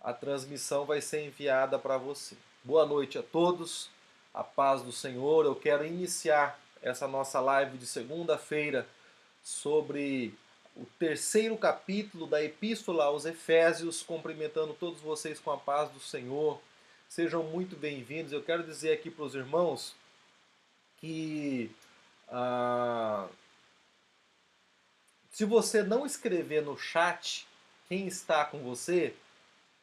a transmissão vai ser enviada para você. Boa noite a todos, a paz do Senhor. Eu quero iniciar essa nossa live de segunda-feira sobre o terceiro capítulo da Epístola aos Efésios, cumprimentando todos vocês com a paz do Senhor. Sejam muito bem-vindos. Eu quero dizer aqui para os irmãos que se você não escrever no chat quem está com você,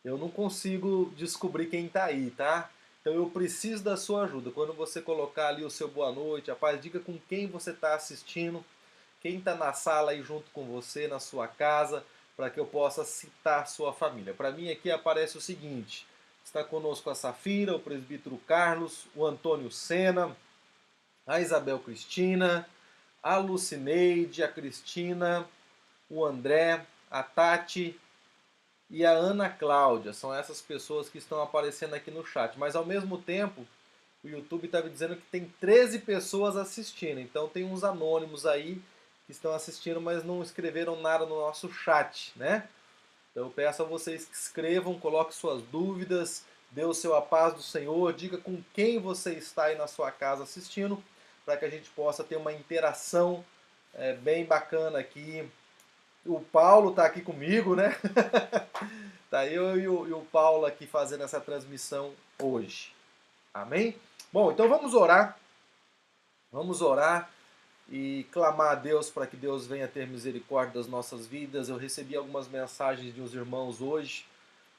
eu não consigo descobrir quem está aí, tá? Então eu preciso da sua ajuda. Quando você colocar ali o seu boa noite, rapaz, diga com quem você está assistindo, quem está na sala aí junto com você, na sua casa, para que eu possa citar sua família. Para mim aqui aparece o seguinte: está conosco a Safira, o presbítero Carlos, o Antônio Sena, a Isabel Cristina, a Lucineide, a Cristina, o André, a Tati e a Ana Cláudia. São essas pessoas que estão aparecendo aqui no chat. Mas ao mesmo tempo, o YouTube está me dizendo que tem 13 pessoas assistindo. Então tem uns anônimos aí que estão assistindo, mas não escreveram nada no nosso chat, né? Então eu peço a vocês que escrevam, coloquem suas dúvidas, dê o seu a paz do Senhor, diga com quem você está aí na sua casa assistindo, para que a gente possa ter uma interação bem bacana aqui. O Paulo está aqui comigo, né? Tá eu e o Paulo aqui fazendo essa transmissão hoje. Amém? Bom, então vamos orar. Vamos orar e clamar a Deus para que Deus venha ter misericórdia das nossas vidas. Eu recebi algumas mensagens de uns irmãos hoje.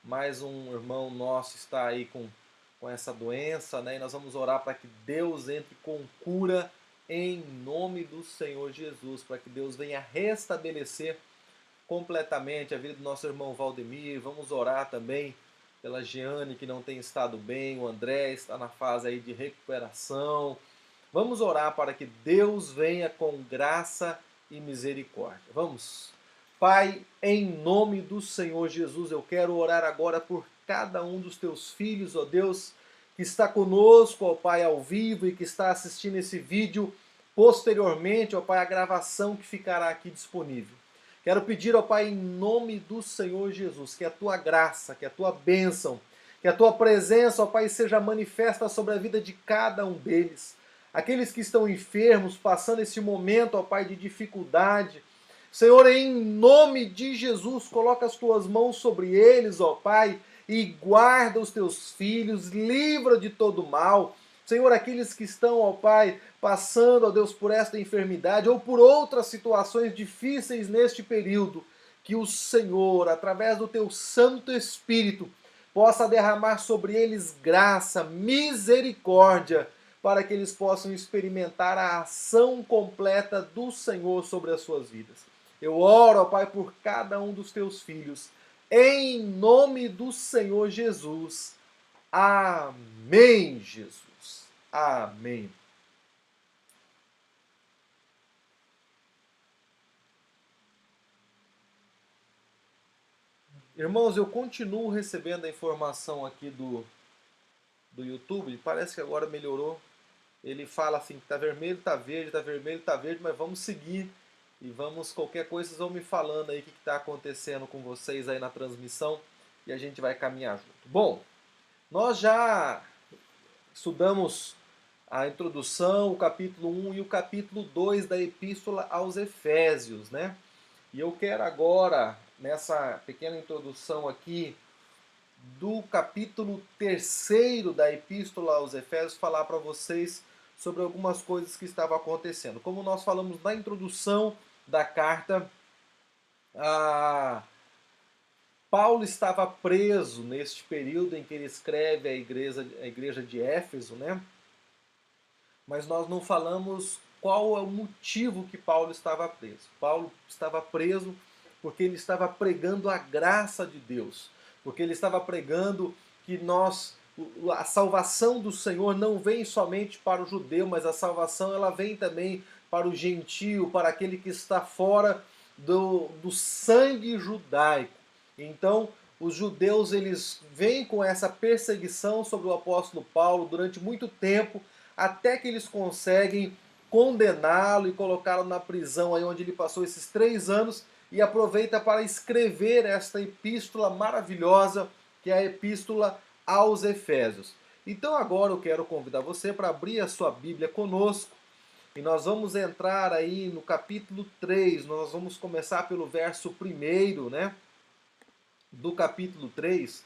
Mais um irmão nosso está aí com essa doença, né? E nós vamos orar para que Deus entre com cura em nome do Senhor Jesus, para que Deus venha restabelecer completamente a vida do nosso irmão Valdemir. Vamos orar também pela Giane, que não tem estado bem, o André está na fase aí de recuperação. Vamos orar para que Deus venha com graça e misericórdia. Vamos. Pai, em nome do Senhor Jesus, eu quero orar agora por cada um dos teus filhos, ó Deus, que está conosco, ó Pai, ao vivo e que está assistindo esse vídeo posteriormente, ó Pai, a gravação que ficará aqui disponível. Quero pedir, ó Pai, em nome do Senhor Jesus, que a tua graça, que a tua bênção, que a tua presença, ó Pai, seja manifesta sobre a vida de cada um deles. Aqueles que estão enfermos, passando esse momento, ó Pai, de dificuldade. Senhor, em nome de Jesus, coloca as tuas mãos sobre eles, ó Pai, e guarda os teus filhos, livra de todo mal. Senhor, aqueles que estão, ó Pai, passando, ó Deus, por esta enfermidade ou por outras situações difíceis neste período, que o Senhor, através do teu Santo Espírito, possa derramar sobre eles graça, misericórdia, para que eles possam experimentar a ação completa do Senhor sobre as suas vidas. Eu oro, ó Pai, por cada um dos teus filhos, em nome do Senhor Jesus. Amém, Jesus. Amém. Irmãos, eu continuo recebendo a informação aqui do YouTube, parece que agora melhorou. Ele fala assim, tá vermelho, tá verde, mas vamos seguir e vamos, qualquer coisa, vocês vão me falando aí o que está acontecendo com vocês aí na transmissão e a gente vai caminhar junto. Bom, nós já estudamos a introdução, o capítulo 1 e o capítulo 2 da Epístola aos Efésios, né? E eu quero agora, nessa pequena introdução aqui, do capítulo 3 da Epístola aos Efésios, falar para vocês sobre algumas coisas que estavam acontecendo. Como nós falamos na introdução da carta, Paulo estava preso neste período em que ele escreve a igreja de Éfeso, né? Mas nós não falamos qual é o motivo que Paulo estava preso. Paulo estava preso porque ele estava pregando a graça de Deus, porque ele estava pregando que a salvação do Senhor não vem somente para o judeu, mas a salvação ela vem também para o gentio, para aquele que está fora do sangue judaico. Então, os judeus eles vêm com essa perseguição sobre o apóstolo Paulo durante muito tempo, até que eles conseguem condená-lo e colocá-lo na prisão, aí onde ele passou esses 3 anos, e aproveita para escrever esta epístola maravilhosa que é a Epístola aos Efésios. Então agora eu quero convidar você para abrir a sua Bíblia conosco e nós vamos entrar aí no capítulo 3, nós vamos começar pelo verso 1, né, do capítulo 3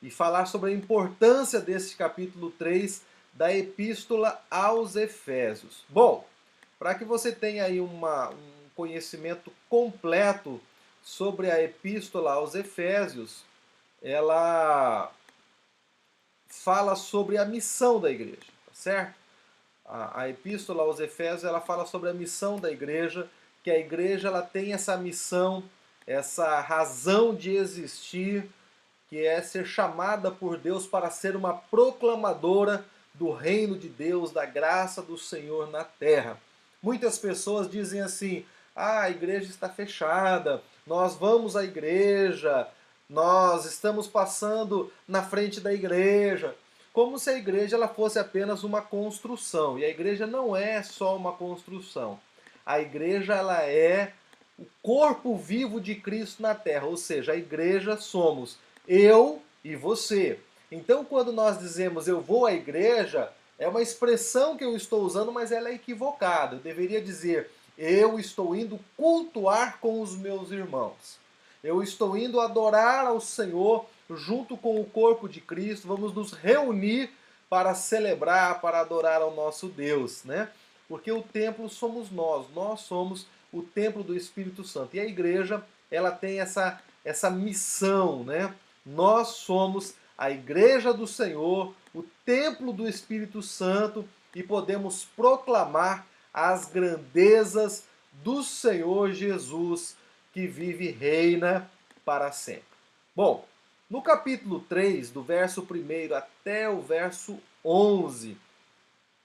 e falar sobre a importância desse capítulo 3 da Epístola aos Efésios. Bom, para que você tenha aí um conhecimento completo sobre a Epístola aos Efésios, ela fala sobre a missão da igreja, tá certo? A Epístola aos Efésios, ela fala sobre a missão da igreja, que a igreja ela tem essa missão, essa razão de existir, que é ser chamada por Deus para ser uma proclamadora do reino de Deus, da graça do Senhor na terra. Muitas pessoas dizem assim: ah, a igreja está fechada, nós vamos à igreja, nós estamos passando na frente da igreja, como se a igreja ela fosse apenas uma construção. E a igreja não é só uma construção. A igreja ela é o corpo vivo de Cristo na terra, ou seja, a igreja somos eu e você. Então, quando nós dizemos eu vou à igreja, é uma expressão que eu estou usando, mas ela é equivocada. Eu deveria dizer eu estou indo cultuar com os meus irmãos. Eu estou indo adorar ao Senhor junto com o corpo de Cristo. Vamos nos reunir para celebrar, para adorar ao nosso Deus, né? Porque o templo somos nós somos o templo do Espírito Santo. E a igreja, ela tem essa missão, né? Nós somos a igreja do Senhor, o templo do Espírito Santo e podemos proclamar as grandezas do Senhor Jesus, que vive e reina para sempre. Bom, no capítulo 3, do verso 1 até o verso 11,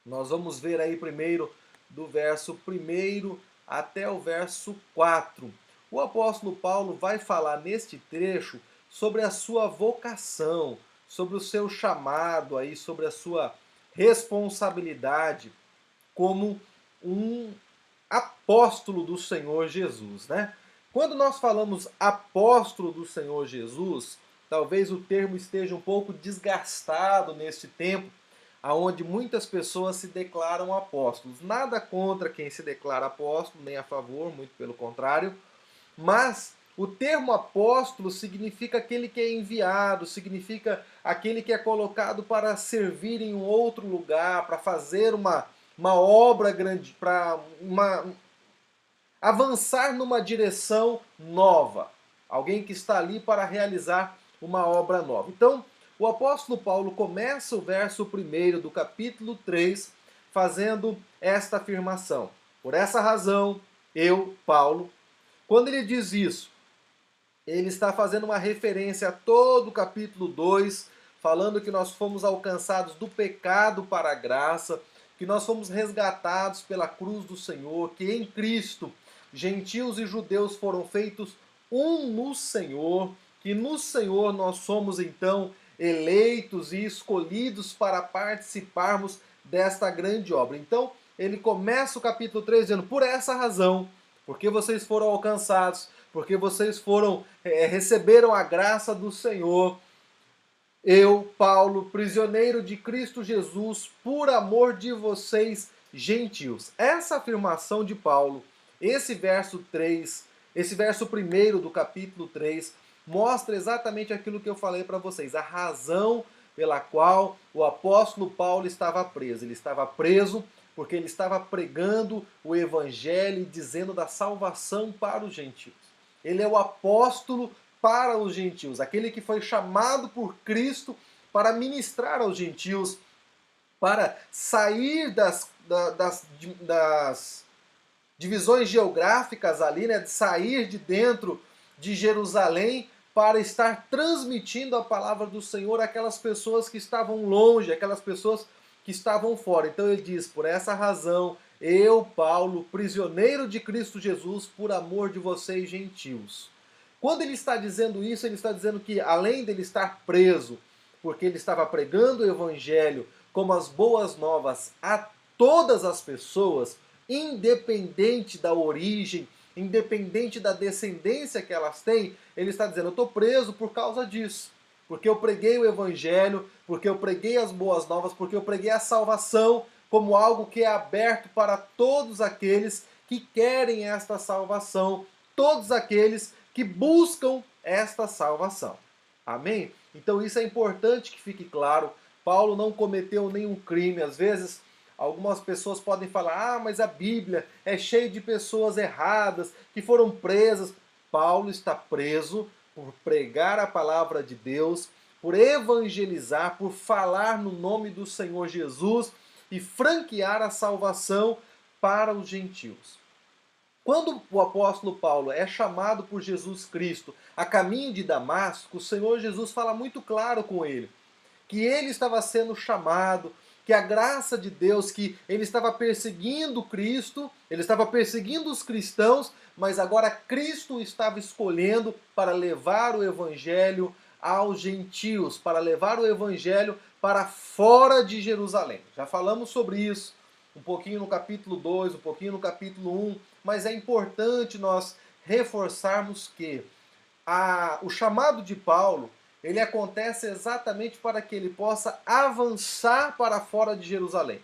nós vamos ver aí primeiro do verso 1 até o verso 4. O apóstolo Paulo vai falar neste trecho sobre a sua vocação, sobre o seu chamado aí, sobre a sua responsabilidade como um apóstolo do Senhor Jesus, né? Quando nós falamos apóstolo do Senhor Jesus, talvez o termo esteja um pouco desgastado neste tempo, aonde muitas pessoas se declaram apóstolos. Nada contra quem se declara apóstolo, nem a favor, muito pelo contrário, mas o termo apóstolo significa aquele que é enviado, significa aquele que é colocado para servir em um outro lugar, para fazer uma obra grande, para avançar numa direção nova. Alguém que está ali para realizar uma obra nova. Então, o apóstolo Paulo começa o verso 1 do capítulo 3 fazendo esta afirmação. Por essa razão, eu, Paulo, quando ele diz isso, ele está fazendo uma referência a todo o capítulo 2, falando que nós fomos alcançados do pecado para a graça, que nós fomos resgatados pela cruz do Senhor, que em Cristo gentios e judeus foram feitos um no Senhor, que no Senhor nós somos então eleitos e escolhidos para participarmos desta grande obra. Então, ele começa o capítulo 3 dizendo, por essa razão, porque vocês foram alcançados, porque vocês receberam a graça do Senhor, eu, Paulo, prisioneiro de Cristo Jesus, por amor de vocês, gentios. Essa afirmação de Paulo, esse verso 3, esse verso 1 do capítulo 3, mostra exatamente aquilo que eu falei para vocês, a razão pela qual o apóstolo Paulo estava preso. Ele estava preso porque ele estava pregando o evangelho e dizendo da salvação para os gentios. Ele é o apóstolo para os gentios, aquele que foi chamado por Cristo para ministrar aos gentios, para sair das divisões geográficas ali, né, de sair de dentro de Jerusalém para estar transmitindo a palavra do Senhor àquelas pessoas que estavam longe, aquelas pessoas que estavam fora. Então ele diz, por essa razão, eu, Paulo, prisioneiro de Cristo Jesus, por amor de vocês, gentios. Quando ele está dizendo isso, ele está dizendo que, além dele estar preso, porque ele estava pregando o evangelho como as boas novas a todas as pessoas, independente da origem, independente da descendência que elas têm, ele está dizendo, eu estou preso por causa disso. porque eu preguei o evangelho, porque eu preguei as boas novas, porque eu preguei a salvação como algo que é aberto para todos aqueles que querem esta salvação, todos aqueles que buscam esta salvação. Amém? Então isso é importante que fique claro. Paulo não cometeu nenhum crime. Às vezes, algumas pessoas podem falar: ah, mas a Bíblia é cheia de pessoas erradas que foram presas. Paulo está preso por pregar a palavra de Deus, por evangelizar, por falar no nome do Senhor Jesus e franquear a salvação para os gentios. Quando o apóstolo Paulo é chamado por Jesus Cristo a caminho de Damasco, o Senhor Jesus fala muito claro com ele, que ele estava sendo chamado, que a graça de Deus, que ele estava perseguindo Cristo, ele estava perseguindo os cristãos, mas agora Cristo estava escolhendo para levar o evangelho aos gentios, para levar o evangelho para fora de Jerusalém. Já falamos sobre isso um pouquinho no capítulo 2, um pouquinho no capítulo 1, mas é importante nós reforçarmos que o chamado de Paulo, ele acontece exatamente para que ele possa avançar para fora de Jerusalém.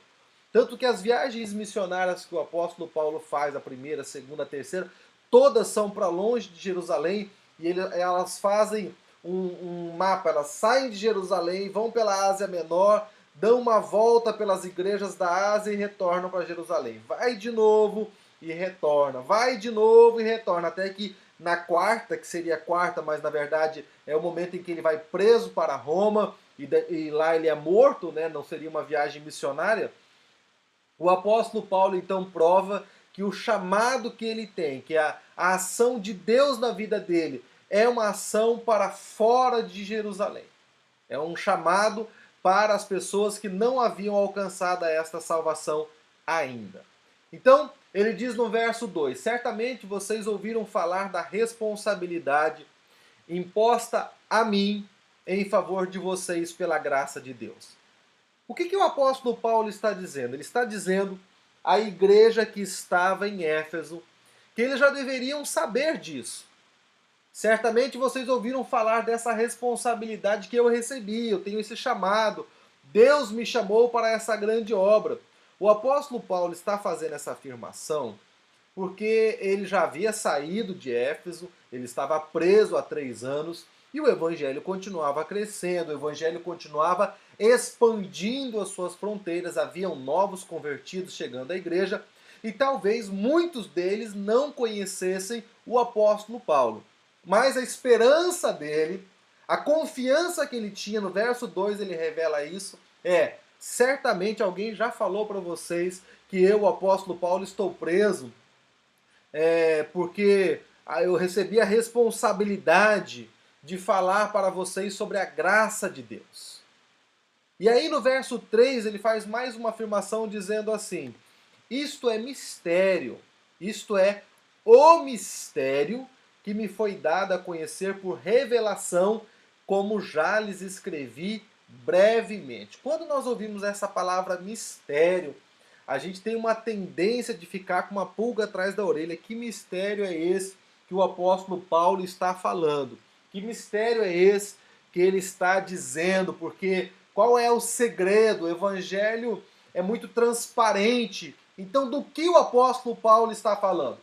Tanto que as viagens missionárias que o apóstolo Paulo faz, a primeira, a segunda, a terceira, todas são para longe de Jerusalém, e elas fazem um mapa, elas saem de Jerusalém, vão pela Ásia Menor, dão uma volta pelas igrejas da Ásia e retornam para Jerusalém. Vai de novo e retorna, vai de novo e retorna, até que na quarta, que seria a quarta, mas na verdade é o momento em que ele vai preso para Roma, e lá ele é morto, né? Não seria uma viagem missionária. O apóstolo Paulo então prova que o chamado que ele tem, que a ação de Deus na vida dele, é uma ação para fora de Jerusalém. É um chamado para as pessoas que não haviam alcançado esta salvação ainda. Então, ele diz no verso 2: certamente vocês ouviram falar da responsabilidade imposta a mim em favor de vocês pela graça de Deus. O que o apóstolo Paulo está dizendo? Ele está dizendo à igreja que estava em Éfeso que eles já deveriam saber disso. Certamente vocês ouviram falar dessa responsabilidade que eu recebi, eu tenho esse chamado, Deus me chamou para essa grande obra. O apóstolo Paulo está fazendo essa afirmação porque ele já havia saído de Éfeso, ele estava preso há 3 anos, e o evangelho continuava crescendo, o evangelho continuava expandindo as suas fronteiras, haviam novos convertidos chegando à igreja, e talvez muitos deles não conhecessem o apóstolo Paulo. Mas a esperança dele, a confiança que ele tinha, no verso 2 ele revela isso, certamente alguém já falou para vocês que eu, o apóstolo Paulo, estou preso, porque eu recebi a responsabilidade de falar para vocês sobre a graça de Deus. E aí no verso 3 ele faz mais uma afirmação dizendo assim: isto é mistério, isto é o mistério que me foi dado a conhecer por revelação, como já lhes escrevi brevemente. Quando nós ouvimos essa palavra mistério, a gente tem uma tendência de ficar com uma pulga atrás da orelha. Que mistério é esse que o apóstolo Paulo está falando? Que mistério é esse que ele está dizendo? Porque qual é o segredo? O evangelho é muito transparente. Então, do que o apóstolo Paulo está falando?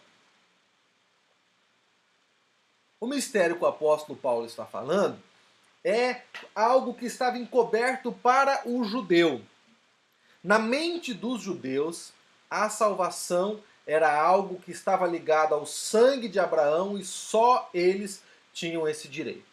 O mistério que o apóstolo Paulo está falando é algo que estava encoberto para o judeu. Na mente dos judeus, a salvação era algo que estava ligado ao sangue de Abraão e só eles tinham esse direito.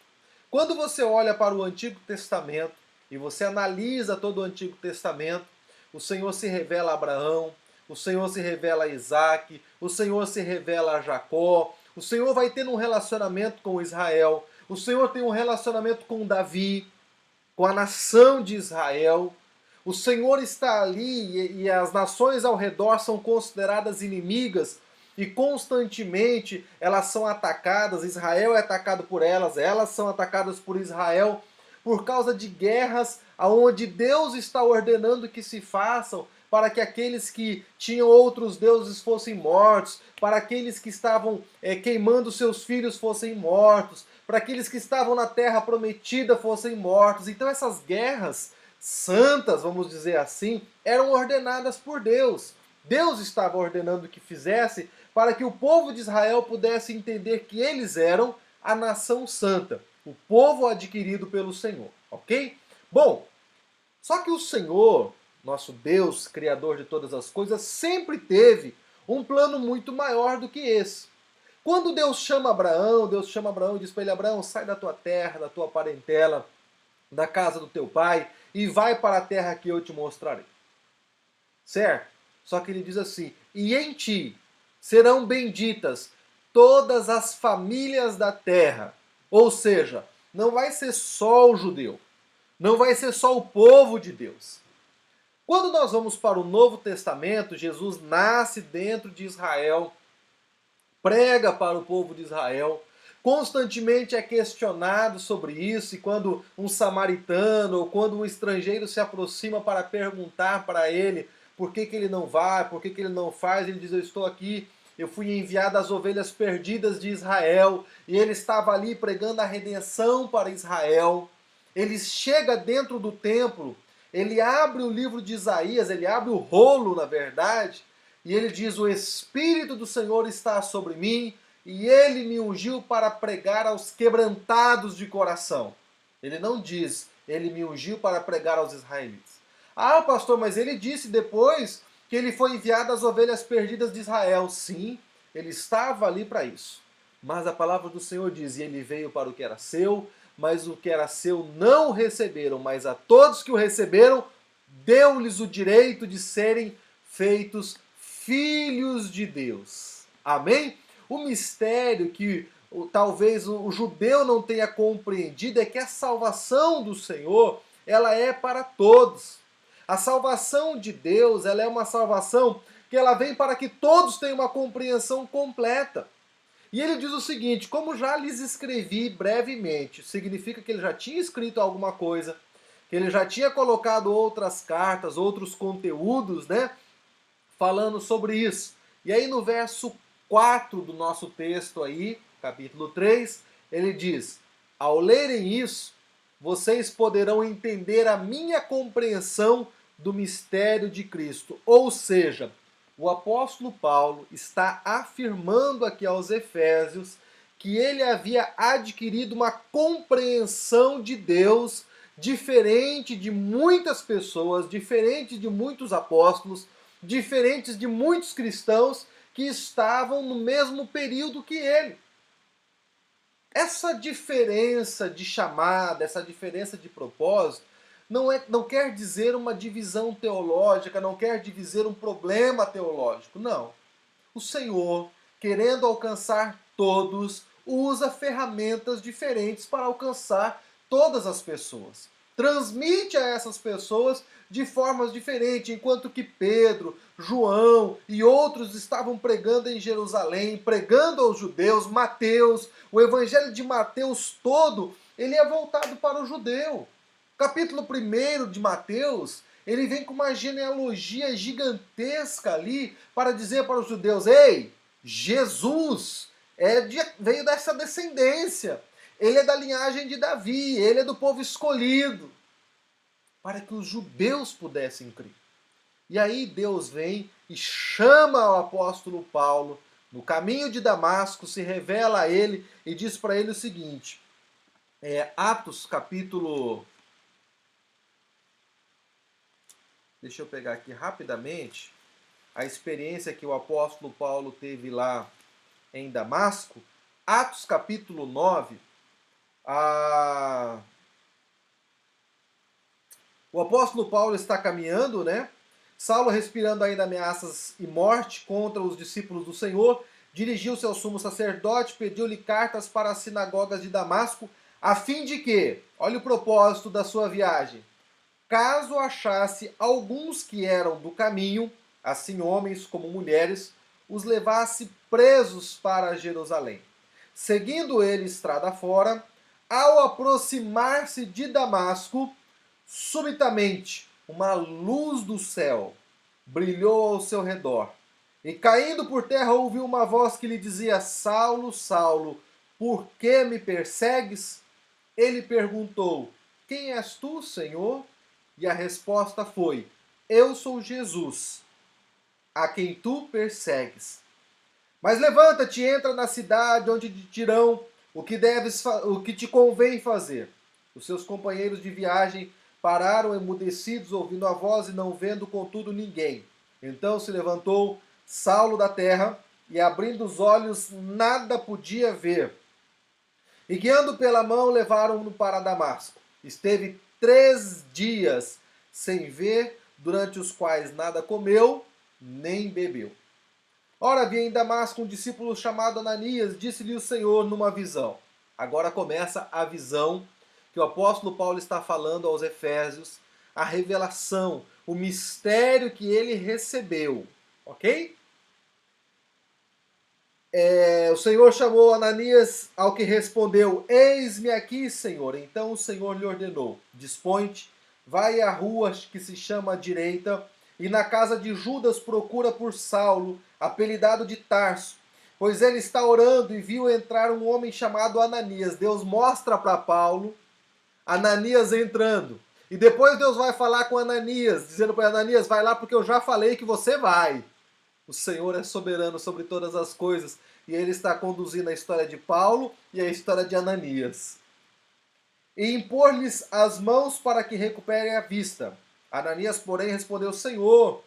Quando você olha para o Antigo Testamento e você analisa todo o Antigo Testamento, o Senhor se revela a Abraão, o Senhor se revela a Isaac, o Senhor se revela a Jacó, o Senhor vai ter um relacionamento com Israel, o Senhor tem um relacionamento com Davi, com a nação de Israel. O Senhor está ali e as nações ao redor são consideradas inimigas e constantemente elas são atacadas. Israel é atacado por elas são atacadas por Israel por causa de guerras onde Deus está ordenando que se façam para que aqueles que tinham outros deuses fossem mortos, para aqueles que estavam queimando seus filhos fossem mortos, para aqueles que estavam na terra prometida fossem mortos. Então essas guerras santas, vamos dizer assim, eram ordenadas por Deus. Deus estava ordenando que fizesse para que o povo de Israel pudesse entender que eles eram a nação santa, o povo adquirido pelo Senhor, ok? Bom, só que o Senhor, nosso Deus, Criador de todas as coisas, sempre teve um plano muito maior do que esse. Quando Deus chama Abraão e diz para ele: Abraão, sai da tua terra, da tua parentela, da casa do teu pai e vai para a terra que eu te mostrarei. Certo? Só que ele diz assim: e em ti serão benditas todas as famílias da terra. Ou seja, não vai ser só o judeu, não vai ser só o povo de Deus. Quando nós vamos para o Novo Testamento, Jesus nasce dentro de Israel, prega para o povo de Israel, constantemente é questionado sobre isso, e quando um samaritano ou quando um estrangeiro se aproxima para perguntar para ele por que ele não vai, por que ele não faz, ele diz: eu estou aqui, eu fui enviado às ovelhas perdidas de Israel, e ele estava ali pregando a redenção para Israel. Ele chega dentro do templo, ele abre o livro de Isaías, ele abre o rolo, na verdade, e ele diz: o Espírito do Senhor está sobre mim, e ele me ungiu para pregar aos quebrantados de coração. Ele não diz: ele me ungiu para pregar aos israelitas. Ah, pastor, mas ele disse depois que ele foi enviado às ovelhas perdidas de Israel. Sim, ele estava ali para isso. Mas a palavra do Senhor diz: e ele veio para o que era seu, mas o que era seu não o receberam, mas a todos que o receberam, deu-lhes o direito de serem feitos filhos de Deus. Amém? O mistério que talvez o judeu não tenha compreendido é que a salvação do Senhor, ela é para todos. A salvação de Deus, ela é uma salvação que ela vem para que todos tenham uma compreensão completa. E ele diz o seguinte: como já lhes escrevi brevemente, significa que ele já tinha escrito alguma coisa, que ele já tinha colocado outras cartas, outros conteúdos, né, falando sobre isso. E aí no verso 4 do nosso texto aí, capítulo 3, ele diz: ao lerem isso, vocês poderão entender a minha compreensão do mistério de Cristo. Ou seja, o apóstolo Paulo está afirmando aqui aos Efésios que ele havia adquirido uma compreensão de Deus diferente de muitas pessoas, diferente de muitos apóstolos, diferentes de muitos cristãos que estavam no mesmo período que ele. Essa diferença de chamada, essa diferença de propósito, não quer dizer uma divisão teológica, não quer dizer um problema teológico, não. O Senhor, querendo alcançar todos, usa ferramentas diferentes para alcançar todas as pessoas. Transmite a essas pessoas de formas diferentes, enquanto que Pedro, João e outros estavam pregando em Jerusalém, pregando aos judeus. Mateus, o evangelho de Mateus todo, ele é voltado para o judeu. Capítulo 1 de Mateus, ele vem com uma genealogia gigantesca ali para dizer para os judeus: ei, Jesus veio dessa descendência, ele é da linhagem de Davi, ele é do povo escolhido, para que os judeus pudessem crer. E aí Deus vem e chama o apóstolo Paulo no caminho de Damasco, se revela a ele e diz para ele o seguinte, Atos capítulo... Deixa eu pegar aqui rapidamente a experiência que o apóstolo Paulo teve lá em Damasco. Atos capítulo 9, o apóstolo Paulo está caminhando, né? Saulo, respirando ainda ameaças e morte contra os discípulos do Senhor, dirigiu-se ao sumo sacerdote, pediu-lhe cartas para as sinagogas de Damasco, a fim de que, olha o propósito da sua viagem, caso achasse alguns que eram do caminho, assim homens como mulheres, os levasse presos para Jerusalém. Seguindo ele estrada fora, ao aproximar-se de Damasco, subitamente uma luz do céu brilhou ao seu redor. E caindo por terra ouviu uma voz que lhe dizia: Saulo, Saulo, por que me persegues? Ele perguntou, quem és tu, Senhor? E a resposta foi, eu sou Jesus, a quem tu persegues. Mas levanta-te e entra na cidade, onde te dirão o que te convém fazer. Os seus companheiros de viagem pararam emudecidos, ouvindo a voz e não vendo, contudo, ninguém. Então se levantou Saulo da terra e, abrindo os olhos, nada podia ver. E guiando pela mão, levaram-no para Damasco. Esteve 3 dias sem ver, durante os quais nada comeu nem bebeu. Ora, havia em Damasco um discípulo chamado Ananias, disse-lhe o Senhor numa visão. Agora começa a visão que o apóstolo Paulo está falando aos Efésios, a revelação, o mistério que ele recebeu, ok? O Senhor chamou Ananias, ao que respondeu, eis-me aqui, Senhor. Então o Senhor lhe ordenou, dispõe-te, vai à rua que se chama à direita, e na casa de Judas procura por Saulo, apelidado de Tarso, pois ele está orando e viu entrar um homem chamado Ananias. Deus mostra para Paulo Ananias entrando. E depois Deus vai falar com Ananias, dizendo para Ananias, vai lá porque eu já falei que você vai. O Senhor é soberano sobre todas as coisas e ele está conduzindo a história de Paulo e a história de Ananias. E impor-lhes as mãos para que recuperem a vista. Ananias, porém, respondeu, Senhor,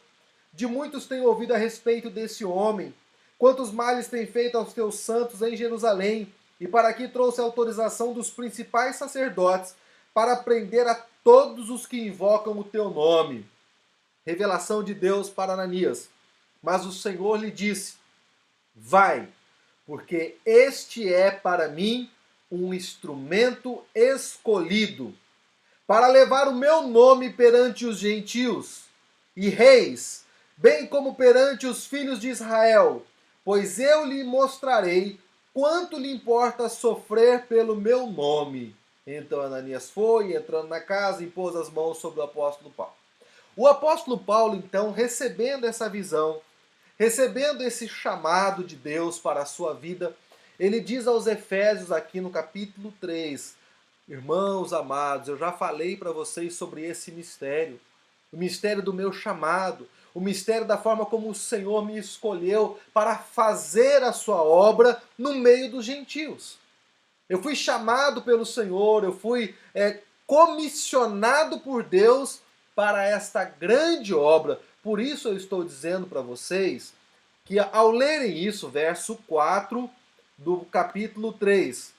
de muitos tenho ouvido a respeito desse homem, quantos males tem feito aos teus santos em Jerusalém, e para aqui trouxe a autorização dos principais sacerdotes para prender a todos os que invocam o teu nome. Revelação de Deus para Ananias. Mas o Senhor lhe disse, vai, porque este é para mim um instrumento escolhido, para levar o meu nome perante os gentios e reis, bem como perante os filhos de Israel, pois eu lhe mostrarei quanto lhe importa sofrer pelo meu nome. Então Ananias foi, entrando na casa, impôs as mãos sobre o apóstolo Paulo. O apóstolo Paulo, então, recebendo essa visão, recebendo esse chamado de Deus para a sua vida, ele diz aos Efésios aqui no capítulo 3, irmãos amados, eu já falei para vocês sobre esse mistério, o mistério do meu chamado, o mistério da forma como o Senhor me escolheu para fazer a sua obra no meio dos gentios. Eu fui chamado pelo Senhor, eu fui comissionado por Deus para esta grande obra. Por isso eu estou dizendo para vocês que ao lerem isso, verso 4 do capítulo 3,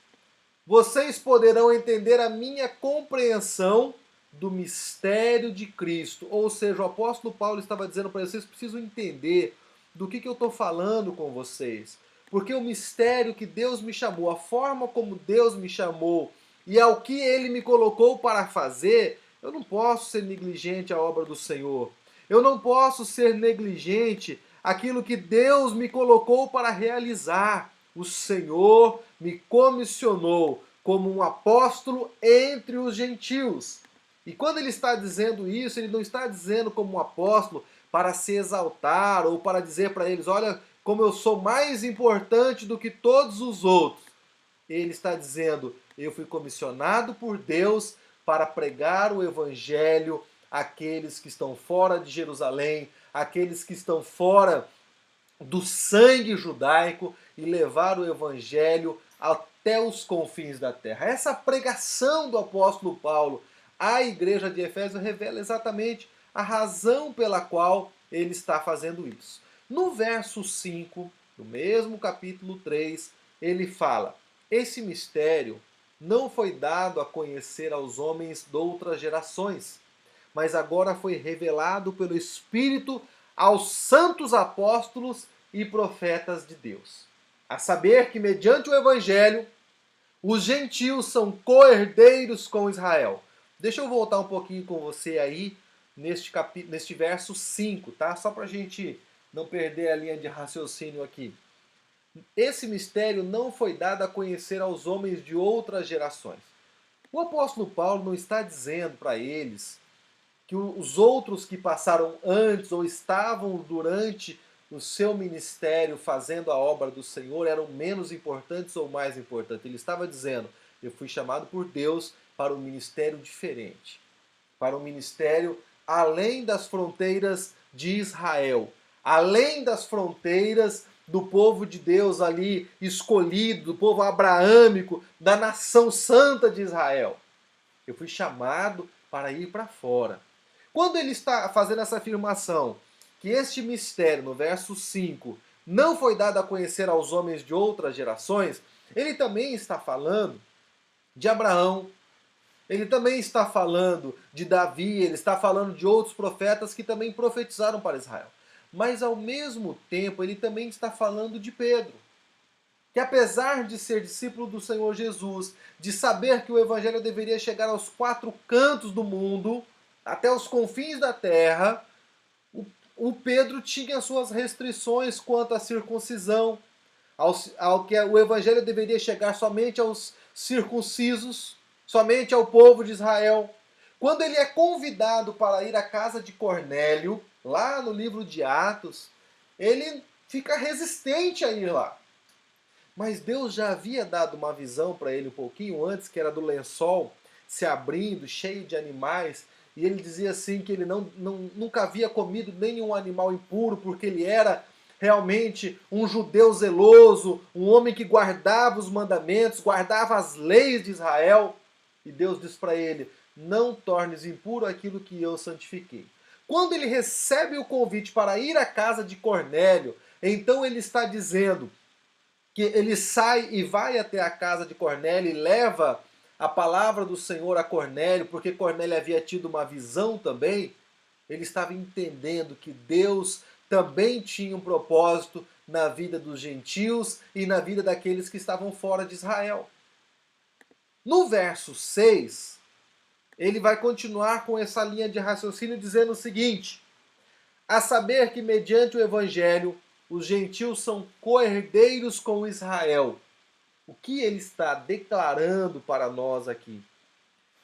vocês poderão entender a minha compreensão do mistério de Cristo. Ou seja, o apóstolo Paulo estava dizendo para vocês, precisam entender do que eu estou falando com vocês. Porque o mistério que Deus me chamou, a forma como Deus me chamou e ao que Ele me colocou para fazer, eu não posso ser negligente à obra do Senhor. Eu não posso ser negligente àquilo que Deus me colocou para realizar. O Senhor me comissionou como um apóstolo entre os gentios. E quando ele está dizendo isso, ele não está dizendo como um apóstolo para se exaltar ou para dizer para eles, olha como eu sou mais importante do que todos os outros. Ele está dizendo, eu fui comissionado por Deus para pregar o evangelho àqueles que estão fora de Jerusalém, àqueles que estão fora do sangue judaico e levar o evangelho até os confins da terra. Essa pregação do apóstolo Paulo à igreja de Efésios revela exatamente a razão pela qual ele está fazendo isso. No verso 5, do mesmo capítulo 3, ele fala, esse mistério não foi dado a conhecer aos homens de outras gerações, mas agora foi revelado pelo Espírito aos santos apóstolos e profetas de Deus. A saber que, mediante o Evangelho, os gentios são co-herdeiros com Israel. Deixa eu voltar um pouquinho com você aí, neste verso 5, tá? Só para a gente não perder a linha de raciocínio aqui. Esse mistério não foi dado a conhecer aos homens de outras gerações. O apóstolo Paulo não está dizendo para eles que os outros que passaram antes ou estavam durante o seu ministério fazendo a obra do Senhor eram menos importantes ou mais importantes. Ele estava dizendo, eu fui chamado por Deus para um ministério diferente, para um ministério além das fronteiras de Israel, além das fronteiras do povo de Deus ali escolhido, do povo abraâmico, da nação santa de Israel. Eu fui chamado para ir para fora. Quando ele está fazendo essa afirmação, que este mistério, no verso 5, não foi dado a conhecer aos homens de outras gerações, ele também está falando de Abraão, ele também está falando de Davi, ele está falando de outros profetas que também profetizaram para Israel. Mas ao mesmo tempo, ele também está falando de Pedro, que apesar de ser discípulo do Senhor Jesus, de saber que o evangelho deveria chegar aos quatro cantos do mundo, até os confins da terra, o Pedro tinha suas restrições quanto à circuncisão, ao que o evangelho deveria chegar somente aos circuncisos, somente ao povo de Israel. Quando ele é convidado para ir à casa de Cornélio, lá no livro de Atos, ele fica resistente a ir lá. Mas Deus já havia dado uma visão para ele um pouquinho antes, que era do lençol se abrindo, cheio de animais, e ele dizia assim que ele nunca havia comido nenhum animal impuro, porque ele era realmente um judeu zeloso, um homem que guardava os mandamentos, guardava as leis de Israel. E Deus diz para ele, não tornes impuro aquilo que eu santifiquei. Quando ele recebe o convite para ir à casa de Cornélio, então ele está dizendo que ele sai e vai até a casa de Cornélio e leva a palavra do Senhor a Cornélio, porque Cornélio havia tido uma visão também. Ele estava entendendo que Deus também tinha um propósito na vida dos gentios e na vida daqueles que estavam fora de Israel. No verso 6, ele vai continuar com essa linha de raciocínio dizendo o seguinte: a saber que mediante o evangelho os gentios são co-herdeiros com Israel. O que ele está declarando para nós aqui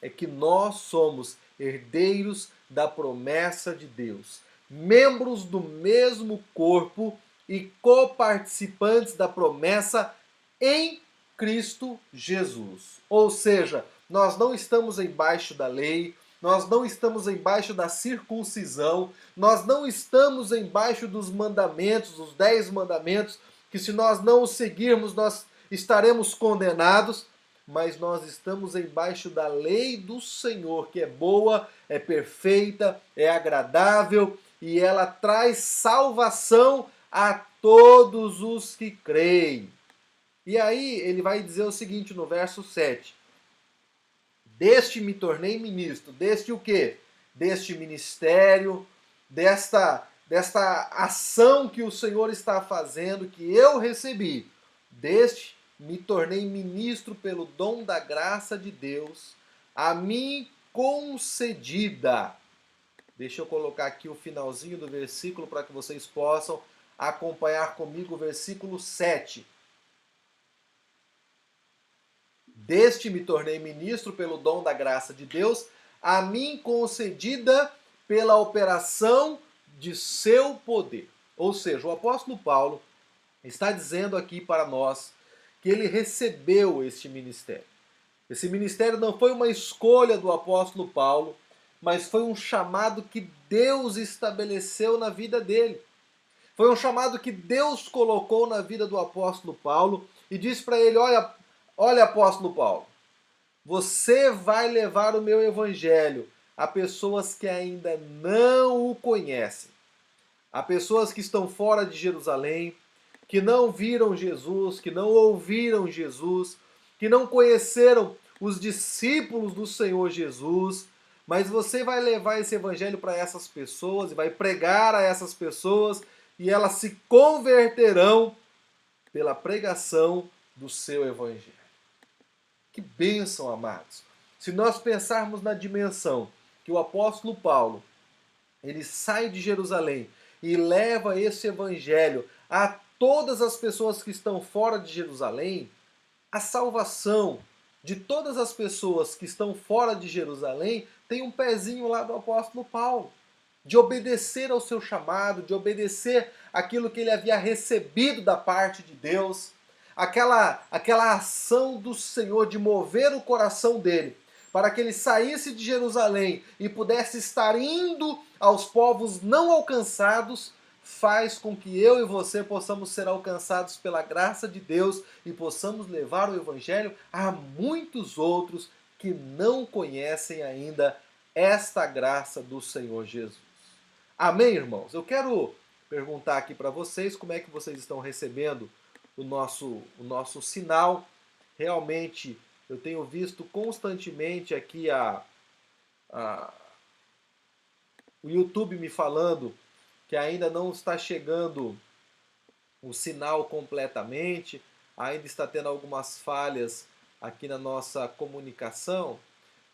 é que nós somos herdeiros da promessa de Deus, membros do mesmo corpo e coparticipantes da promessa em Cristo Jesus. Ou seja, nós não estamos embaixo da lei, nós não estamos embaixo da circuncisão, nós não estamos embaixo dos mandamentos, os 10 mandamentos, que se nós não os seguirmos, nós estaremos condenados, mas nós estamos embaixo da lei do Senhor, que é boa, é perfeita, é agradável e ela traz salvação a todos os que creem. E aí ele vai dizer o seguinte no verso 7. Deste me tornei ministro, deste o quê? Deste ministério, desta ação que o Senhor está fazendo, que eu recebi. Deste me tornei ministro pelo dom da graça de Deus, a mim concedida. Deixa eu colocar aqui o finalzinho do versículo para que vocês possam acompanhar comigo o versículo 7. Deste me tornei ministro pelo dom da graça de Deus, a mim concedida pela operação de seu poder. Ou seja, o apóstolo Paulo está dizendo aqui para nós que ele recebeu este ministério. Esse ministério não foi uma escolha do apóstolo Paulo, mas foi um chamado que Deus estabeleceu na vida dele. Foi um chamado que Deus colocou na vida do apóstolo Paulo e disse para ele, olha apóstolo Paulo, você vai levar o meu evangelho a pessoas que ainda não o conhecem, a pessoas que estão fora de Jerusalém, que não viram Jesus, que não ouviram Jesus, que não conheceram os discípulos do Senhor Jesus, mas você vai levar esse evangelho para essas pessoas e vai pregar a essas pessoas e elas se converterão pela pregação do seu evangelho. Que bênção, amados! Se nós pensarmos na dimensão que o apóstolo Paulo, ele sai de Jerusalém e leva esse evangelho a todas as pessoas que estão fora de Jerusalém, a salvação de todas as pessoas que estão fora de Jerusalém tem um pezinho lá do apóstolo Paulo. de obedecer ao seu chamado, de obedecer aquilo que ele havia recebido da parte de Deus, aquela ação do Senhor de mover o coração dele, para que ele saísse de Jerusalém e pudesse estar indo aos povos não alcançados, faz com que eu e você possamos ser alcançados pela graça de Deus e possamos levar o Evangelho a muitos outros que não conhecem ainda esta graça do Senhor Jesus. Amém, irmãos? Eu quero perguntar aqui para vocês como é que vocês estão recebendo o nosso sinal. Realmente, eu tenho visto constantemente aqui o YouTube me falando que ainda não está chegando o sinal completamente, ainda está tendo algumas falhas aqui na nossa comunicação,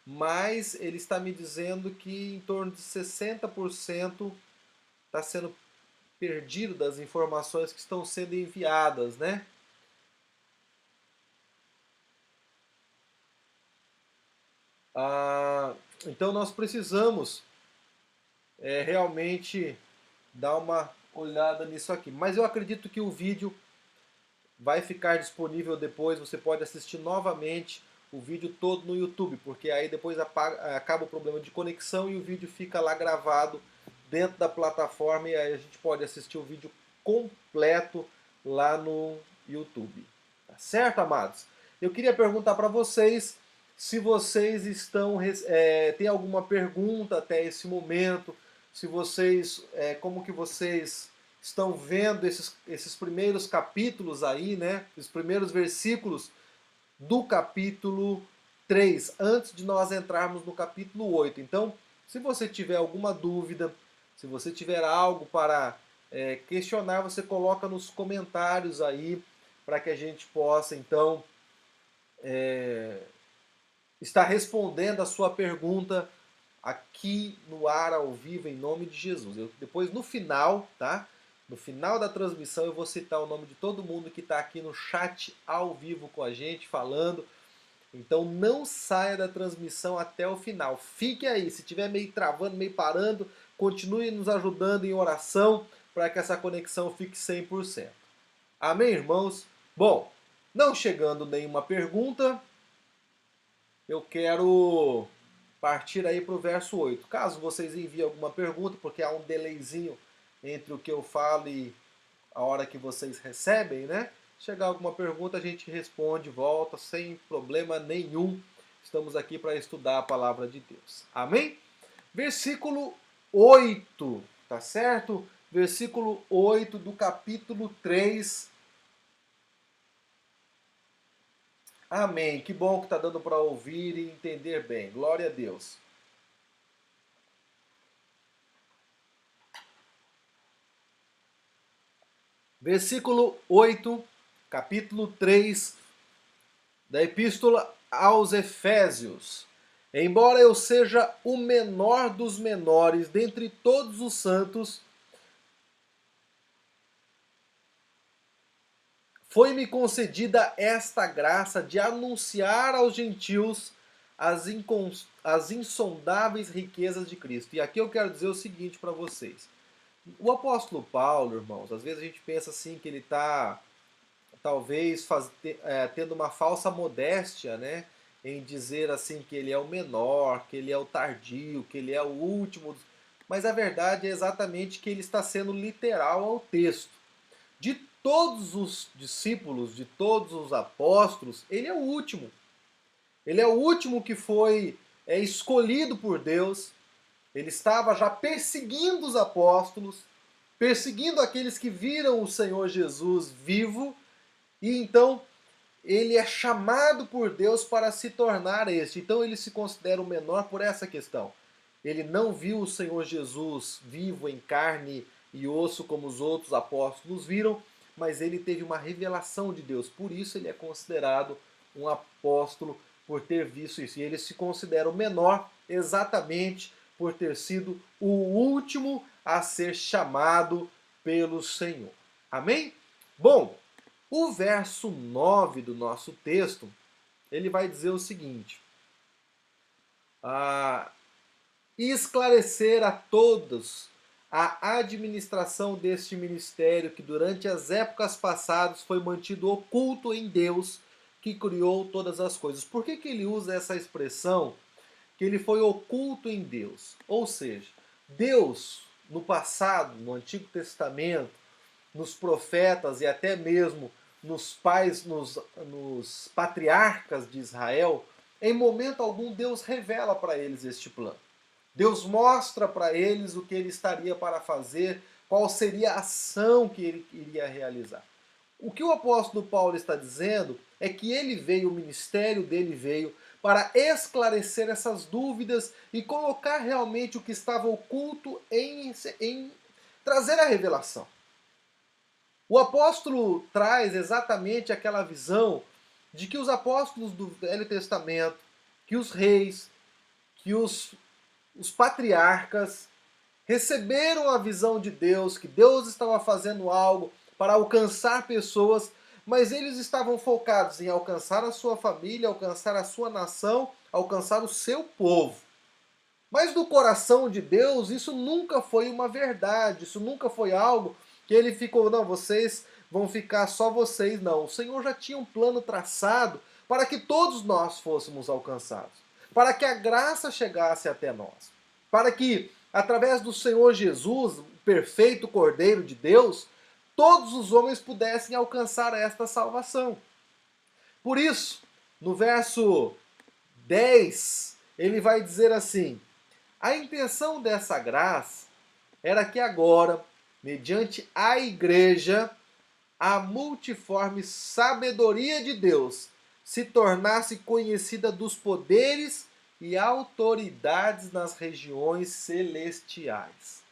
mas ele está me dizendo que em torno de 60% está sendo perdido das informações que estão sendo enviadas, né? Então nós precisamos realmente dar uma olhada nisso aqui. Mas eu acredito que o vídeo vai ficar disponível depois, você pode assistir novamente o vídeo todo no YouTube, porque aí depois acaba o problema de conexão e o vídeo fica lá gravado dentro da plataforma e aí a gente pode assistir o vídeo completo lá no YouTube. Tá certo, amados? Eu queria perguntar para vocês se vocês têm alguma pergunta até esse momento, se vocês, como que vocês estão vendo esses primeiros capítulos aí, né? Os primeiros versículos do capítulo 3, antes de nós entrarmos no capítulo 8. Então, se você tiver alguma dúvida, se você tiver algo para questionar, você coloca nos comentários aí, para que a gente possa, então, estar respondendo a sua pergunta aqui no ar, ao vivo, em nome de Jesus. Depois, no final, tá? No final da transmissão, eu vou citar o nome de todo mundo que está aqui no chat ao vivo com a gente, falando. Então não saia da transmissão até o final. Fique aí. Se estiver meio travando, meio parando, continue nos ajudando em oração para que essa conexão fique 100%. Amém, irmãos? Bom, não chegando nenhuma pergunta, eu quero partir aí para o verso 8. Caso vocês enviem alguma pergunta, porque há um delayzinho entre o que eu falo e a hora que vocês recebem, né? Chegar alguma pergunta, a gente responde, volta, sem problema nenhum. Estamos aqui para estudar a palavra de Deus. Amém? Versículo 8, tá certo? Versículo 8 do capítulo 3. Amém. Que bom que está dando para ouvir e entender bem. Glória a Deus. Versículo 8, capítulo 3 da Epístola aos Efésios. Embora eu seja o menor dos menores dentre todos os santos, foi-me concedida esta graça de anunciar aos gentios as insondáveis riquezas de Cristo. E aqui eu quero dizer o seguinte para vocês. O apóstolo Paulo, irmãos, às vezes a gente pensa assim que ele está talvez tendo uma falsa modéstia, né, em dizer assim que ele é o menor, que ele é o tardio, que ele é o último. Mas a verdade é exatamente que ele está sendo literal ao texto. De todos os discípulos, de todos os apóstolos, ele é o último. Ele é o último que foi escolhido por Deus. Ele estava já perseguindo os apóstolos, perseguindo aqueles que viram o Senhor Jesus vivo, e então ele é chamado por Deus para se tornar este. Então ele se considera o menor por essa questão. Ele não viu o Senhor Jesus vivo em carne e osso como os outros apóstolos viram, mas ele teve uma revelação de Deus. Por isso ele é considerado um apóstolo por ter visto isso. E ele se considera o menor exatamente por ter sido o último a ser chamado pelo Senhor. Amém? Bom, o verso 9 do nosso texto, ele vai dizer o seguinte: e esclarecer a todos a administração deste ministério que durante as épocas passadas foi mantido oculto em Deus que criou todas as coisas. Por que ele usa essa expressão que ele foi oculto em Deus? Ou seja, Deus no passado, no Antigo Testamento, nos profetas e até mesmo nos pais, nos patriarcas de Israel, em momento algum Deus revela para eles este plano. Deus mostra para eles o que ele estaria para fazer, qual seria a ação que ele iria realizar. O que o apóstolo Paulo está dizendo é que ele veio, o ministério dele veio para esclarecer essas dúvidas e colocar realmente o que estava oculto em trazer a revelação. O apóstolo traz exatamente aquela visão de que os apóstolos do Velho Testamento, que os reis, que os patriarcas receberam a visão de Deus, que Deus estava fazendo algo para alcançar pessoas, mas eles estavam focados em alcançar a sua família, alcançar a sua nação, alcançar o seu povo. Mas no coração de Deus, isso nunca foi uma verdade, isso nunca foi algo que ele ficou, não, vocês vão ficar só vocês, não. O Senhor já tinha um plano traçado para que todos nós fôssemos alcançados, para que a graça chegasse até nós, para que, através do Senhor Jesus, o perfeito Cordeiro de Deus, todos os homens pudessem alcançar esta salvação. Por isso, no verso 10, ele vai dizer assim: a intenção dessa graça era que agora, mediante a igreja, a multiforme sabedoria de Deus se tornasse conhecida dos poderes e autoridades nas regiões celestiais.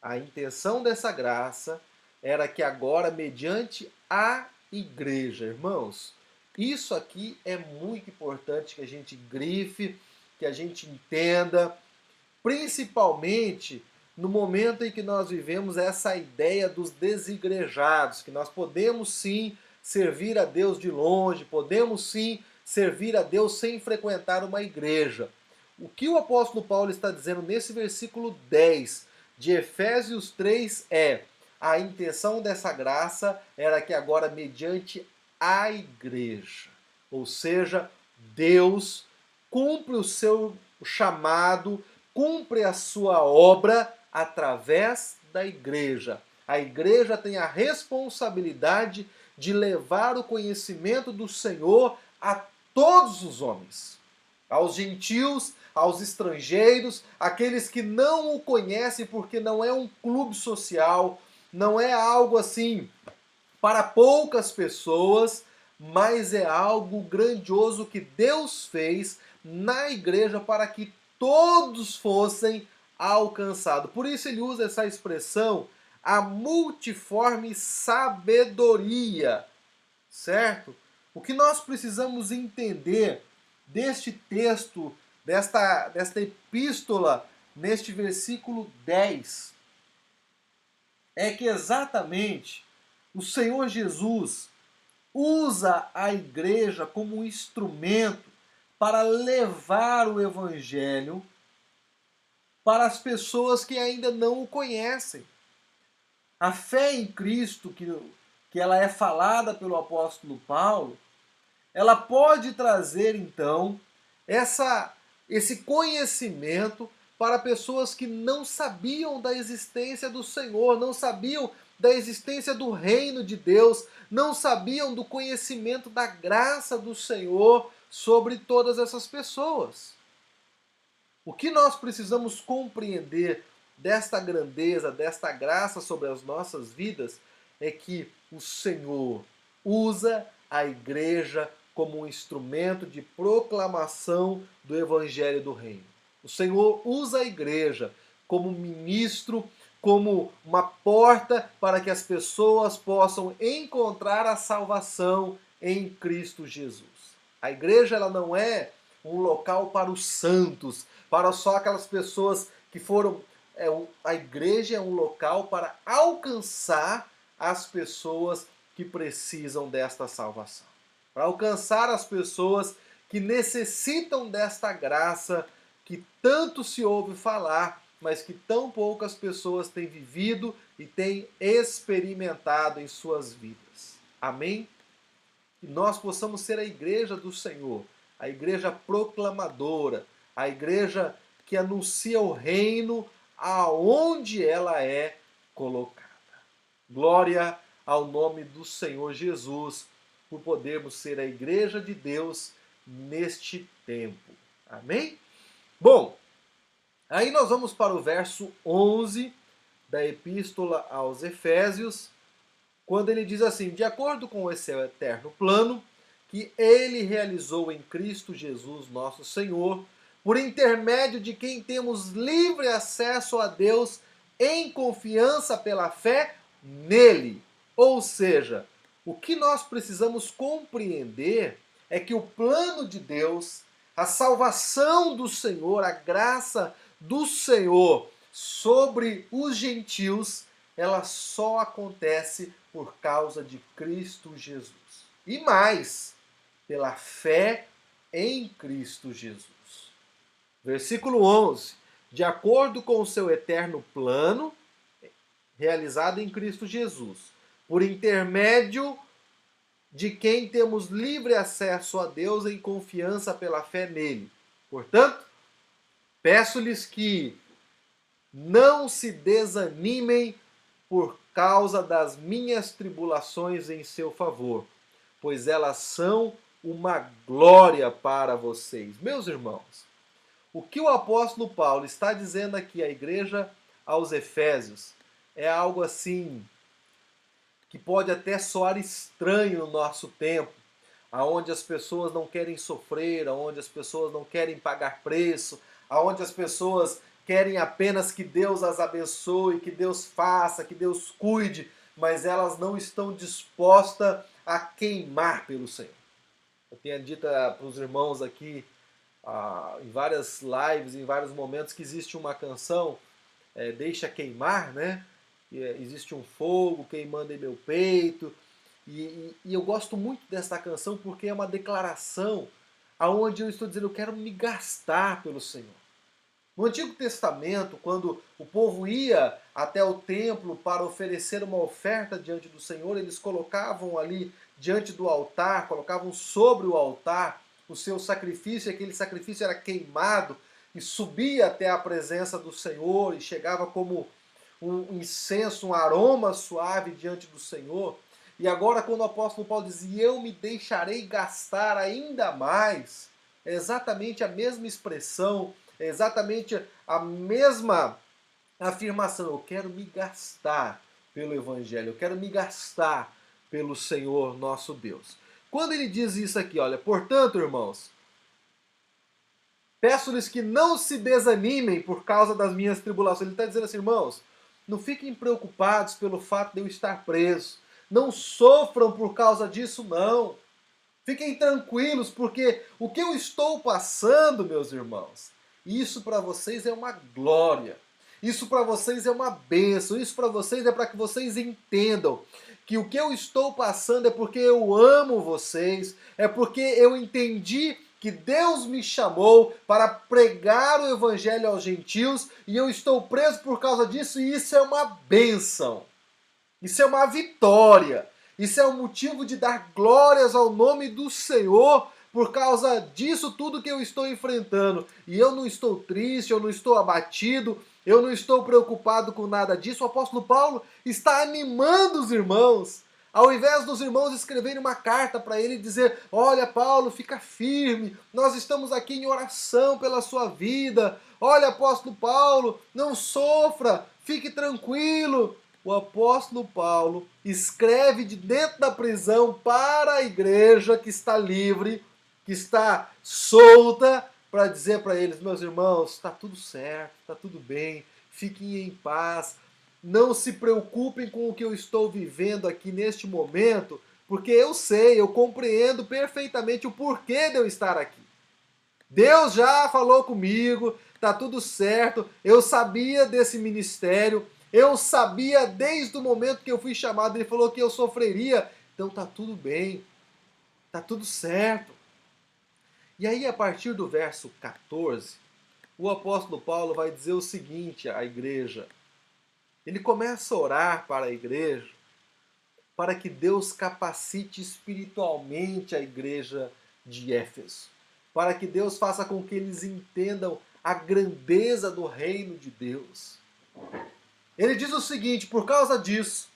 A intenção dessa graça era que agora, mediante a igreja, irmãos, isso aqui é muito importante que a gente grife, que a gente entenda, principalmente no momento em que nós vivemos essa ideia dos desigrejados, que nós podemos sim servir a Deus de longe, podemos sim servir a Deus sem frequentar uma igreja. O que o apóstolo Paulo está dizendo nesse versículo 10 de Efésios 3 é: a intenção dessa graça era que agora, mediante a igreja, ou seja, Deus cumpre o seu chamado, cumpre a sua obra através da igreja. A igreja tem a responsabilidade de levar o conhecimento do Senhor a todos os homens, aos gentios, aos estrangeiros, aqueles que não o conhecem, porque não é um clube social, não é algo assim para poucas pessoas, mas é algo grandioso que Deus fez na igreja para que todos fossem alcançados. Por isso ele usa essa expressão, a multiforme sabedoria, certo? O que nós precisamos entender deste texto, desta epístola, neste versículo 10, é que exatamente o Senhor Jesus usa a igreja como um instrumento para levar o evangelho para as pessoas que ainda não o conhecem. A fé em Cristo, que ela é falada pelo apóstolo Paulo, ela pode trazer então esse conhecimento para pessoas que não sabiam da existência do Senhor, não sabiam da existência do reino de Deus, não sabiam do conhecimento da graça do Senhor sobre todas essas pessoas. O que nós precisamos compreender desta grandeza, desta graça sobre as nossas vidas, é que o Senhor usa a igreja como um instrumento de proclamação do Evangelho do Reino. O Senhor usa a igreja como ministro, como uma porta para que as pessoas possam encontrar a salvação em Cristo Jesus. A igreja ela não é um local para os santos, para só aquelas pessoas que foram... A igreja é um local para alcançar as pessoas que precisam desta salvação. Para alcançar as pessoas que necessitam desta graça que tanto se ouve falar, mas que tão poucas pessoas têm vivido e têm experimentado em suas vidas. Amém? Que nós possamos ser a igreja do Senhor, a igreja proclamadora, a igreja que anuncia o reino aonde ela é colocada. Glória ao nome do Senhor Jesus, por podermos ser a igreja de Deus neste tempo. Amém? Bom, aí nós vamos para o verso 11 da Epístola aos Efésios, quando ele diz assim: de acordo com esse eterno plano que ele realizou em Cristo Jesus, nosso Senhor, por intermédio de quem temos livre acesso a Deus em confiança pela fé nele. Ou seja, o que nós precisamos compreender é que o plano de Deus, a salvação do Senhor, a graça do Senhor sobre os gentios, ela só acontece por causa de Cristo Jesus. E mais, pela fé em Cristo Jesus. Versículo 11. De acordo com o seu eterno plano, realizado em Cristo Jesus, por intermédio de quem temos livre acesso a Deus em confiança pela fé nele. Portanto, peço-lhes que não se desanimem por causa das minhas tribulações em seu favor, pois elas são uma glória para vocês. Meus irmãos, o que o apóstolo Paulo está dizendo aqui à igreja aos Efésios é algo assim que pode até soar estranho no nosso tempo, aonde as pessoas não querem sofrer, aonde as pessoas não querem pagar preço, aonde as pessoas querem apenas que Deus as abençoe, que Deus faça, que Deus cuide, mas elas não estão dispostas a queimar pelo Senhor. Eu tenho dito para os irmãos aqui, em várias lives, em vários momentos, que existe uma canção, Deixa Queimar, né? Existe um fogo queimando em meu peito, e eu gosto muito dessa canção porque é uma declaração aonde eu estou dizendo, eu quero me gastar pelo Senhor. No Antigo Testamento, quando o povo ia até o templo para oferecer uma oferta diante do Senhor, eles colocavam ali diante do altar, colocavam sobre o altar o seu sacrifício, e aquele sacrifício era queimado e subia até a presença do Senhor e chegava como um incenso, um aroma suave diante do Senhor. E agora, quando o apóstolo Paulo diz, e eu me deixarei gastar ainda mais, é exatamente a mesma expressão, é exatamente a mesma afirmação. Eu quero me gastar pelo Evangelho, eu quero me gastar pelo Senhor nosso Deus. Quando ele diz isso aqui, olha, portanto, irmãos, peço-lhes que não se desanimem por causa das minhas tribulações. Ele está dizendo assim, irmãos, não fiquem preocupados pelo fato de eu estar preso. Não sofram por causa disso, não. Fiquem tranquilos, porque o que eu estou passando, meus irmãos, isso para vocês é uma glória. Isso para vocês é uma bênção. Isso para vocês é para que vocês entendam que o que eu estou passando é porque eu amo vocês, é porque eu entendi que Deus me chamou para pregar o evangelho aos gentios e eu estou preso por causa disso, e isso é uma bênção. Isso é uma vitória. Isso é um motivo de dar glórias ao nome do Senhor por causa disso tudo que eu estou enfrentando. E eu não estou triste, eu não estou abatido, eu não estou preocupado com nada disso. O apóstolo Paulo está animando os irmãos. Ao invés dos irmãos escreverem uma carta para ele e dizer, olha Paulo, fica firme, nós estamos aqui em oração pela sua vida. Olha apóstolo Paulo, não sofra, fique tranquilo. O apóstolo Paulo escreve de dentro da prisão para a igreja que está livre, que está solta, para dizer para eles, meus irmãos, está tudo certo, está tudo bem, fiquem em paz, não se preocupem com o que eu estou vivendo aqui neste momento, porque eu sei, eu compreendo perfeitamente o porquê de eu estar aqui. Deus já falou comigo, está tudo certo, eu sabia desse ministério, eu sabia desde o momento que eu fui chamado, ele falou que eu sofreria, então está tudo bem, está tudo certo. E aí, a partir do verso 14, o apóstolo Paulo vai dizer o seguinte à igreja. Ele começa a orar para a igreja, para que Deus capacite espiritualmente a igreja de Éfeso, para que Deus faça com que eles entendam a grandeza do reino de Deus. Ele diz o seguinte: por causa disso,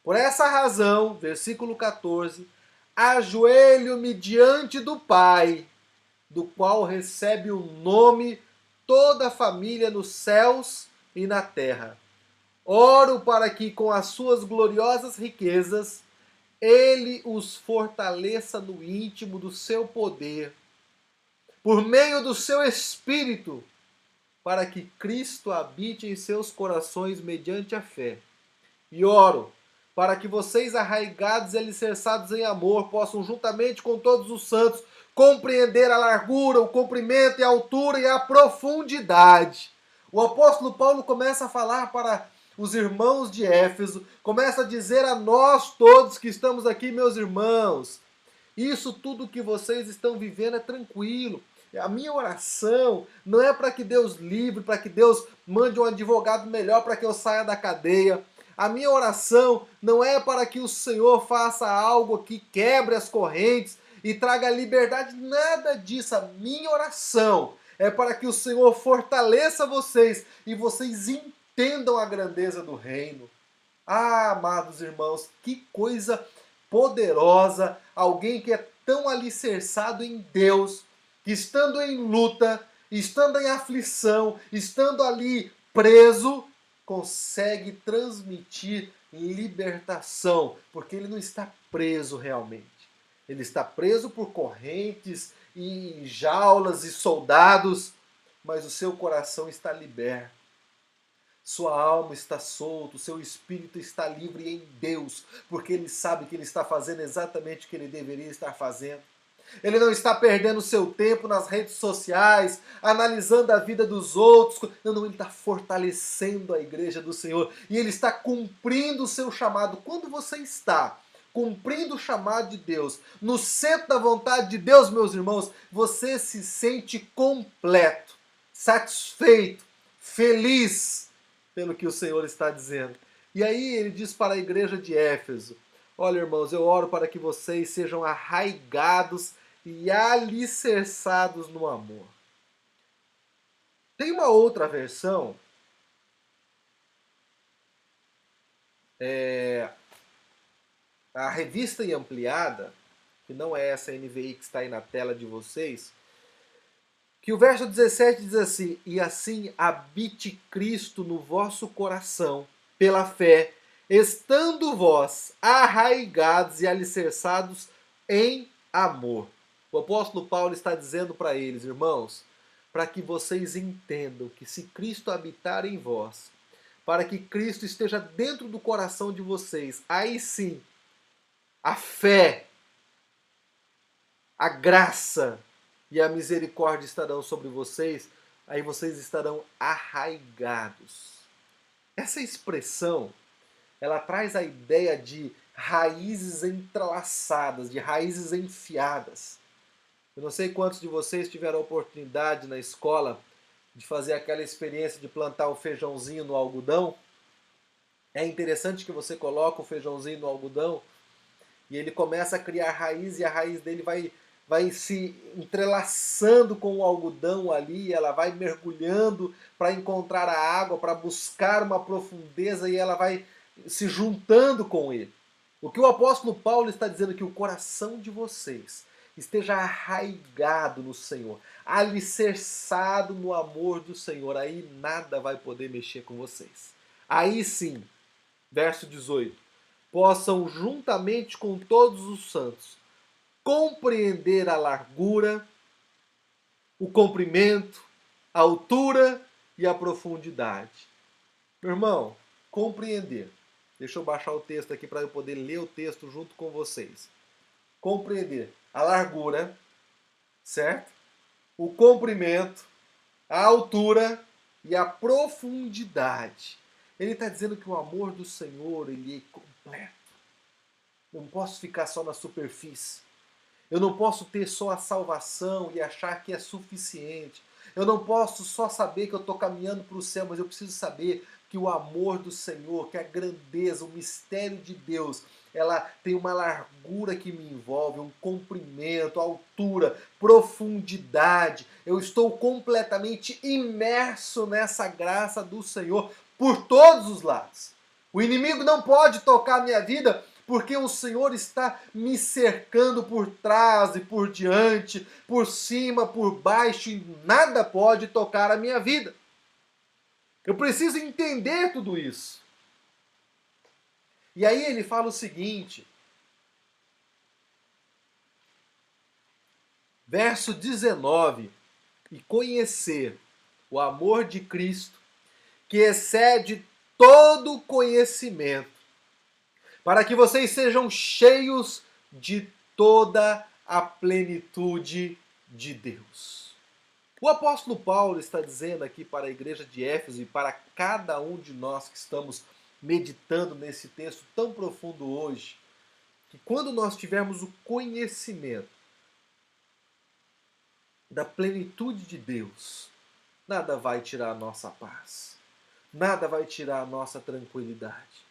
por essa razão, versículo 14, ajoelho-me diante do Pai, do qual recebe o nome toda a família nos céus e na terra. Oro para que, com as suas gloriosas riquezas, ele os fortaleça no íntimo do seu poder, por meio do seu Espírito, para que Cristo habite em seus corações mediante a fé. E oro para que vocês, arraigados e alicerçados em amor, possam, juntamente com todos os santos, compreender a largura, o comprimento e a altura e a profundidade. O apóstolo Paulo começa a falar para os irmãos de Éfeso, começa a dizer a nós todos que estamos aqui, meus irmãos, isso tudo que vocês estão vivendo é tranquilo. A minha oração não é para que Deus livre, para que Deus mande um advogado melhor para que eu saia da cadeia. A minha oração não é para que o Senhor faça algo que quebre as correntes e traga liberdade, nada disso. A minha oração é para que o Senhor fortaleça vocês e vocês entendam a grandeza do reino. Ah, amados irmãos, que coisa poderosa, alguém que é tão alicerçado em Deus, que estando em luta, estando em aflição, estando ali preso, consegue transmitir libertação, porque ele não está preso realmente. Ele está preso por correntes e jaulas e soldados, mas o seu coração está liberto. Sua alma está solta, o seu espírito está livre em Deus, porque ele sabe que ele está fazendo exatamente o que ele deveria estar fazendo. Ele não está perdendo seu tempo nas redes sociais, analisando a vida dos outros. Não, ele está fortalecendo a igreja do Senhor e ele está cumprindo o seu chamado. Quando você está cumprindo o chamado de Deus, no centro da vontade de Deus, meus irmãos, você se sente completo, satisfeito, feliz pelo que o Senhor está dizendo. E aí ele diz para a igreja de Éfeso: olha, irmãos, eu oro para que vocês sejam arraigados e alicerçados no amor. Tem uma outra versão, a Revista e Ampliada, que não é essa NVI que está aí na tela de vocês, que o verso 17 diz assim: e assim habite Cristo no vosso coração, pela fé, estando vós arraigados e alicerçados em amor. O apóstolo Paulo está dizendo para eles, irmãos, para que vocês entendam que se Cristo habitar em vós, para que Cristo esteja dentro do coração de vocês, aí sim, a fé, a graça e a misericórdia estarão sobre vocês, aí vocês estarão arraigados. Essa expressão, ela traz a ideia de raízes entrelaçadas, de raízes enfiadas. Eu não sei quantos de vocês tiveram a oportunidade na escola de fazer aquela experiência de plantar o feijãozinho no algodão. É interessante que você coloca o feijãozinho no algodão e ele começa a criar raiz e a raiz dele vai se entrelaçando com o algodão ali, ela vai mergulhando para encontrar a água, para buscar uma profundeza e ela vai se juntando com ele. O que o apóstolo Paulo está dizendo é que o coração de vocês esteja arraigado no Senhor, alicerçado no amor do Senhor, aí nada vai poder mexer com vocês. Aí sim, verso 18, possam juntamente com todos os santos compreender a largura, o comprimento, a altura e a profundidade. Meu irmão, compreender. Deixa eu baixar o texto aqui para eu poder ler o texto junto com vocês. Compreender a largura, certo? O comprimento, a altura e a profundidade. Ele está dizendo que o amor do Senhor, ele é completo. Eu não posso ficar só na superfície. Eu não posso ter só a salvação e achar que é suficiente. Eu não posso só saber que eu estou caminhando para o céu, mas eu preciso saber que o amor do Senhor, que a grandeza, o mistério de Deus, ela tem uma largura que me envolve, um comprimento, altura, profundidade. Eu estou completamente imerso nessa graça do Senhor por todos os lados. O inimigo não pode tocar a minha vida porque o Senhor está me cercando por trás e por diante, por cima, por baixo, e nada pode tocar a minha vida. Eu preciso entender tudo isso. E aí ele fala o seguinte, verso 19, e conhecer o amor de Cristo, que excede todo conhecimento, para que vocês sejam cheios de toda a plenitude de Deus. O apóstolo Paulo está dizendo aqui para a igreja de Éfeso e para cada um de nós que estamos meditando nesse texto tão profundo hoje, que quando nós tivermos o conhecimento da plenitude de Deus, nada vai tirar a nossa paz, nada vai tirar a nossa tranquilidade.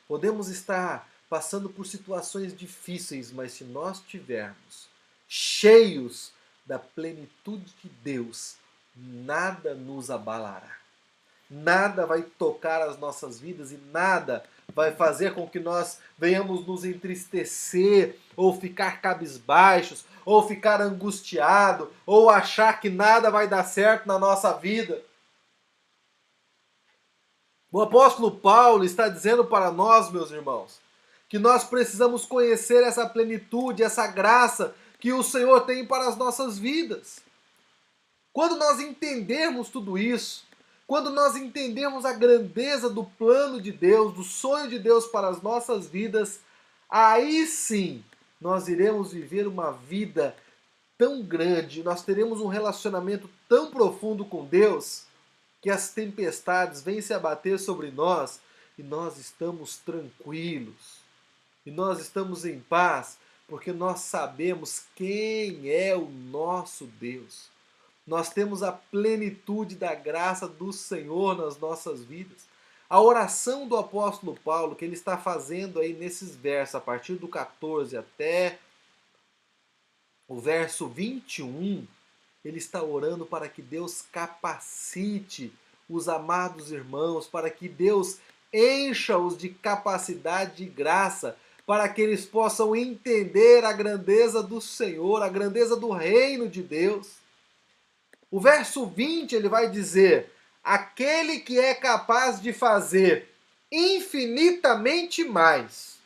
Podemos estar passando por situações difíceis, mas se nós tivermos cheios da plenitude de Deus, nada nos abalará. Nada vai tocar as nossas vidas e nada vai fazer com que nós venhamos nos entristecer, ou ficar cabisbaixos, ou ficar angustiado, ou achar que nada vai dar certo na nossa vida. O apóstolo Paulo está dizendo para nós, meus irmãos, que nós precisamos conhecer essa plenitude, essa graça que o Senhor tem para as nossas vidas. Quando nós entendermos tudo isso, quando nós entendermos a grandeza do plano de Deus, do sonho de Deus para as nossas vidas, aí sim nós iremos viver uma vida tão grande, nós teremos um relacionamento tão profundo com Deus, que as tempestades vêm se abater sobre nós e nós estamos tranquilos, e nós estamos em paz, porque nós sabemos quem é o nosso Deus. Nós temos a plenitude da graça do Senhor nas nossas vidas. A oração do apóstolo Paulo, que ele está fazendo aí nesses versos, a partir do 14 até o verso 21, ele está orando para que Deus capacite os amados irmãos, para que Deus encha-os de capacidade e graça, para que eles possam entender a grandeza do Senhor, a grandeza do reino de Deus. O verso 20 ele vai dizer: aquele que é capaz de fazer infinitamente mais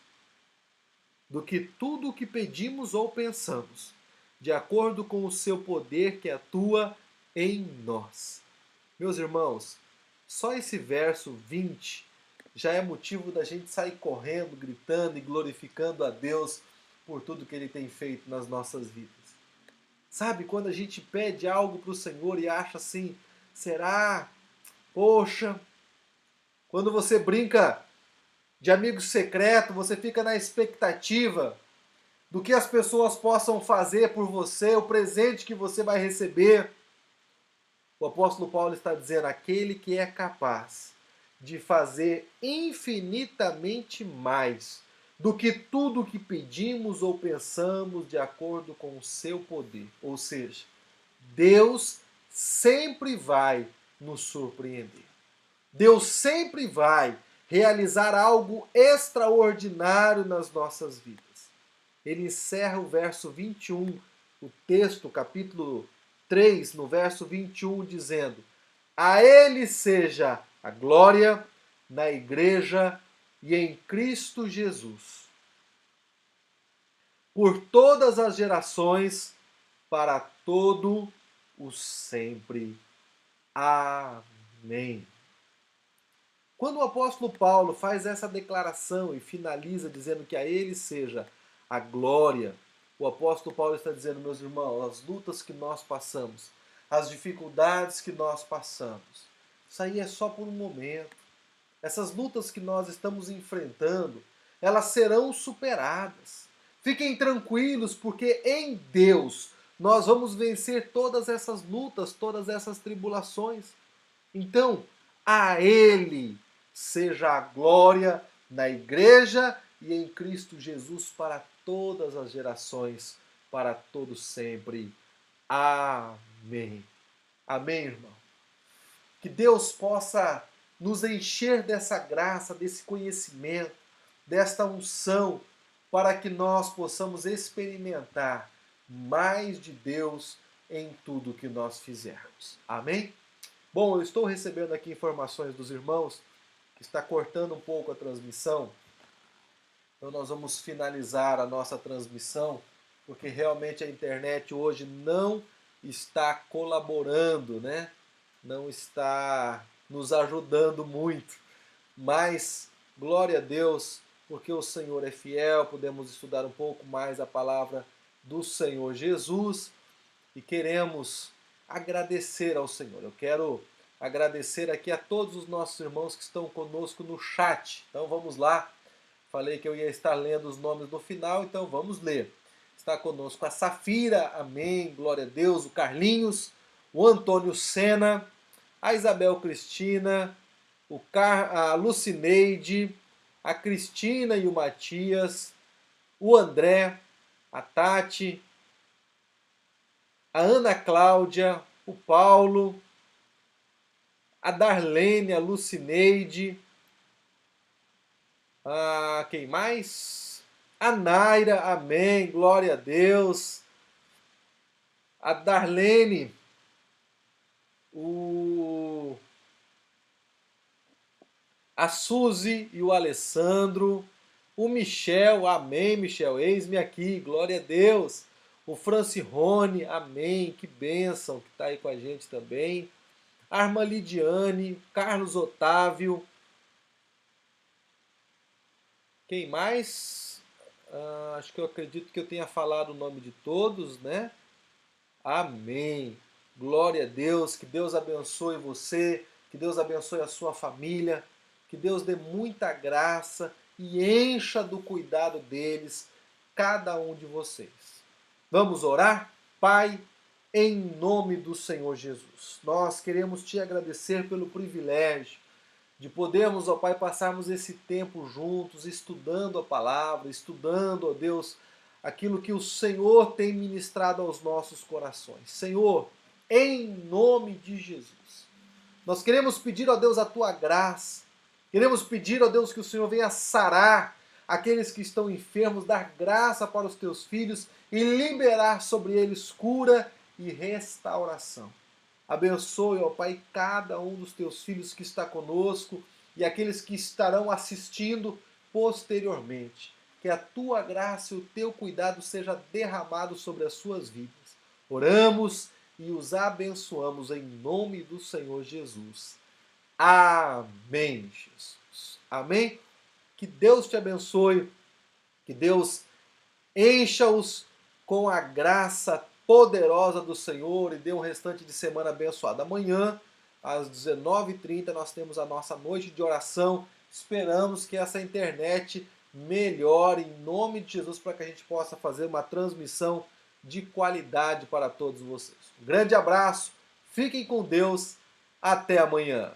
do que tudo o que pedimos ou pensamos, de acordo com o seu poder que atua em nós. Meus irmãos, só esse verso 20 já é motivo da gente sair correndo, gritando e glorificando a Deus por tudo que Ele tem feito nas nossas vidas. Sabe, quando a gente pede algo para o Senhor e acha assim, será? Poxa, quando você brinca de amigo secreto, você fica na expectativa do que as pessoas possam fazer por você, o presente que você vai receber. O apóstolo Paulo está dizendo, aquele que é capaz de fazer infinitamente mais do que tudo o que pedimos ou pensamos de acordo com o seu poder. Ou seja, Deus sempre vai nos surpreender. Deus sempre vai realizar algo extraordinário nas nossas vidas. Ele encerra o verso 21, o texto, capítulo 3, no verso 21, dizendo: a Ele seja a glória na igreja e em Cristo Jesus, por todas as gerações, para todo o sempre. Amém. Quando o apóstolo Paulo faz essa declaração e finaliza dizendo que a Ele seja a glória, o apóstolo Paulo está dizendo, meus irmãos, as lutas que nós passamos, as dificuldades que nós passamos, isso aí é só por um momento. Essas lutas que nós estamos enfrentando, elas serão superadas. Fiquem tranquilos, porque em Deus nós vamos vencer todas essas lutas, todas essas tribulações. Então, a Ele seja a glória na igreja e em Cristo Jesus para todas as gerações, para todos sempre. Amém. Amém, irmão. Que Deus possa nos encher dessa graça, desse conhecimento, desta unção, para que nós possamos experimentar mais de Deus em tudo que nós fizermos. Amém? Bom, eu estou recebendo aqui informações dos irmãos que está cortando um pouco a transmissão. Então nós vamos finalizar a nossa transmissão, porque realmente a internet hoje não está colaborando, né? Não está nos ajudando muito. Mas, glória a Deus, porque o Senhor é fiel, podemos estudar um pouco mais a palavra do Senhor Jesus e queremos agradecer ao Senhor. Eu quero agradecer aqui a todos os nossos irmãos que estão conosco no chat. Então vamos lá. Falei que eu ia estar lendo os nomes no final, então vamos ler. Está conosco a Safira, amém, glória a Deus, o Carlinhos, o Antônio Sena, a Isabel Cristina, a Lucineide, a Cristina e o Matias, o André, a Tati, a Ana Cláudia, o Paulo, a Darlene, a Lucineide, quem mais? A Naira, amém, glória a Deus. A Darlene, a Suzy e o Alessandro, o Michel, amém, Michel, eis-me aqui, glória a Deus. O Francirone, amém, que bênção que está aí com a gente também. A Arma Lidiane, Carlos Otávio. Quem mais? Acho que eu acredito que eu tenha falado o nome de todos, né? Amém. Glória a Deus, que Deus abençoe você, que Deus abençoe a sua família, que Deus dê muita graça e encha do cuidado deles cada um de vocês. Vamos orar? Pai, em nome do Senhor Jesus, nós queremos te agradecer pelo privilégio de podermos, ó Pai, passarmos esse tempo juntos, estudando a palavra, estudando, ó Deus, aquilo que o Senhor tem ministrado aos nossos corações. Senhor, em nome de Jesus, nós queremos pedir, ó Deus, a Tua graça, queremos pedir, ó Deus, que o Senhor venha sarar aqueles que estão enfermos, dar graça para os Teus filhos e liberar sobre eles cura e restauração. Abençoe, ó Pai, cada um dos Teus filhos que está conosco e aqueles que estarão assistindo posteriormente. Que a Tua graça e o Teu cuidado seja derramado sobre as suas vidas. Oramos e os abençoamos em nome do Senhor Jesus. Amém, Jesus. Amém? Que Deus te abençoe, que Deus encha-os com a graça poderosa do Senhor e dê um restante de semana abençoado. Amanhã, às 19h30, nós temos a nossa noite de oração. Esperamos que essa internet melhore em nome de Jesus para que a gente possa fazer uma transmissão de qualidade para todos vocês. Um grande abraço, fiquem com Deus, até amanhã.